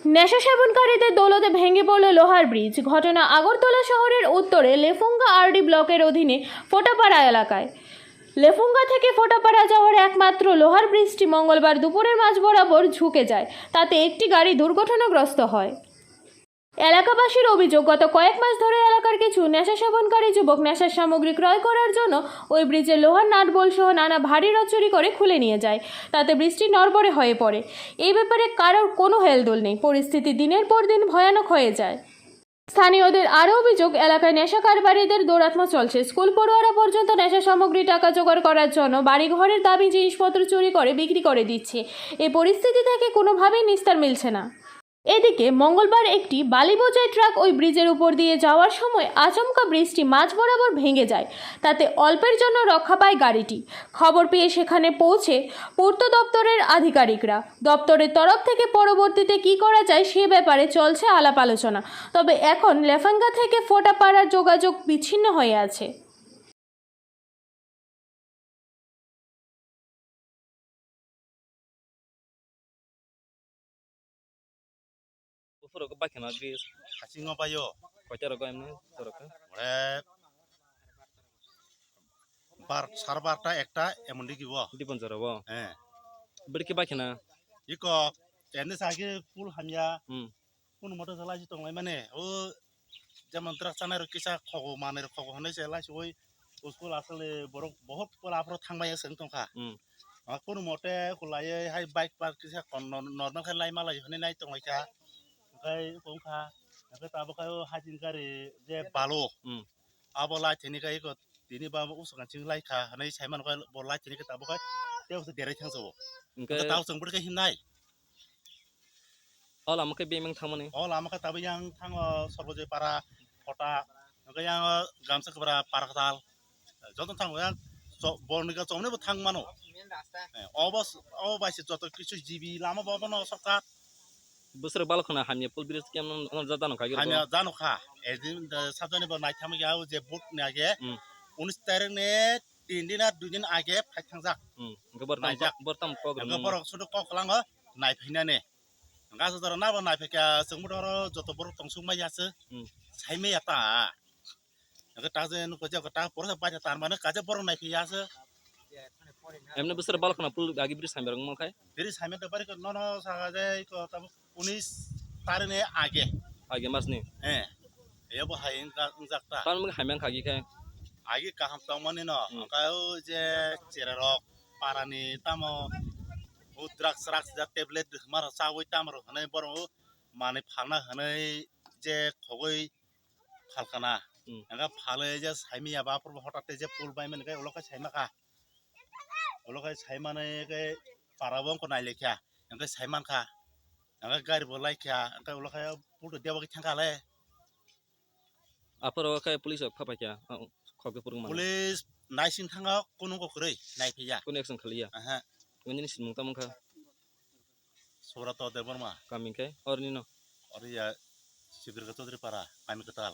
নেশা সেবনকারীদের দৌলতে ভেঙে পড়ল লোহার ব্রিজ। ঘটনা আগরতলা শহরের উত্তরে লেফুঙ্গা আরডি ব্লকের অধীনে ফোটাপাড়া এলাকায়। লেফুঙ্গা থেকে ফোটাপাড়া যাওয়ার একমাত্র লোহার ব্রিজটি মঙ্গলবার দুপুরের মাঝ বরাবর ঝুঁকে যায়। তাতে একটি গাড়ি দুর্ঘটনাগ্রস্ত হয়। এলাকাবাসীর অভিযোগ, গত কয়েক মাস ধরে এলাকার কিছু নেশা সেবনকারী যুবক নেশার সামগ্রী ক্রয় করার জন্য ওই ব্রিজের লোহার নাটবল্ট সহ নানা ভারী রড চুরি করে খুলে নিয়ে যায়। তাতে ব্রিজটি নড়বড়ে হয়ে পড়ে। এই ব্যাপারে কারোর কোনো হেলদোল নেই। পরিস্থিতি দিনের পর দিন ভয়ানক হয়ে যায়। স্থানীয়দের আরও অভিযোগ, এলাকায় নেশা কারবারিদের দৌরাত্ম্য চলছে। স্কুল পড়ুয়ারা পর্যন্ত নেশা সামগ্রী টাকা জোগাড় করার জন্য বাড়িঘরের দামি জিনিসপত্র চুরি করে বিক্রি করে দিচ্ছে। এই পরিস্থিতি থেকে কোনোভাবেই নিস্তার মিলছে না। এদিকে মঙ্গলবার একটি বালি বোঝাই ট্রাক ওই ব্রিজের উপর দিয়ে যাওয়ার সময় আচমকা ব্রিজটি মাঝ বরাবর ভেঙে যায়। তাতে অল্পের জন্য রক্ষা পায় গাড়িটি। খবর পেয়ে সেখানে পৌঁছে পূর্ত দপ্তরের আধিকারিকরা। দপ্তরের তরফ থেকে পরবর্তীতে কী করা যায় সে ব্যাপারে চলছে আলাপ আলোচনা। তবে এখন লেফাঙ্গা থেকে ফোটাপাড়ার যোগাযোগ বিচ্ছিন্ন হয়ে আছে। Ufuro ko bakina gris Hasingo payo, koitero ko emni toroka bar sarbarta ekta emon diki bo. dipon jaro bo Eh, birki bakina iko ende sage pul hamya, hmm pun motor salah si tong mane. Oh, zaman terak sana kisa kogo maner kogo hane salah si oi. Uskul asal borok bohot pul apro thang maya seng tong ka. hmm Pun motor kulai hai bike park kisa kon normal kan lai malai hane nai tong ka. Kai tong ka. Kai tabo kayo hajin kari je balo. hmm Abo lai tini kai iko tini ba usukan cing lai ka hane saiman kai bol lai tini ka tabo kai. Dia usah derek thang so. ingke Kita tahu sempur kai hinai. ola mo ke bemeng thamani Oh lama ka tabi yang thang sorboje para kota, yang gamsa ke para katal. Jodoh thang yang bor nika somne bu thang mano. Oh basi jodoh kisu jibi lama bawa no sokat. busur balkhona hamye pul bridge kemon on jadano kagir Hanya janu ka. Edin sabjane ber naik thang ya je book ne age. 19 tarik ne 3 din আর 2 দিন আগে fight থাংজাক ingke bortam program nga borok sudu kok lang ho nai phina ne nga so dara na ba nai pheka sungmu doro joto borok tong sung ma yase sai me ata nga ta je nu ko ja ta por sa pa ta man ka je borok nai phya se emni busur balkhona pul agi bridge samber mo khai deri sai me to bari ko no no sa ga je ko ta 19 tarik ne age agi mas ni e bo hai nga jak ta tan mo hamyang khagi khai age ka ham tong man no ka o je chere rok parani tamo o drugs drugs da tablet mar sa oi tamro hane boro mane phalna hane je khogoi phalkana nga phale je saimi aba por hotate je pul bai men kai oloka saima ka oloka saimane ke parabong ko nai lekya nga saiman ka nga gari bo laikya nga oloka pul dewa ki thangka le aparo khai police phapa kya khoge purung man police naisin thanga kono ko krei nai phiya kun action khaliya aha ngini simung tamung kha sobrato deborma coming khai or ni no और या शिविर का चौधरी पारा कामी कताल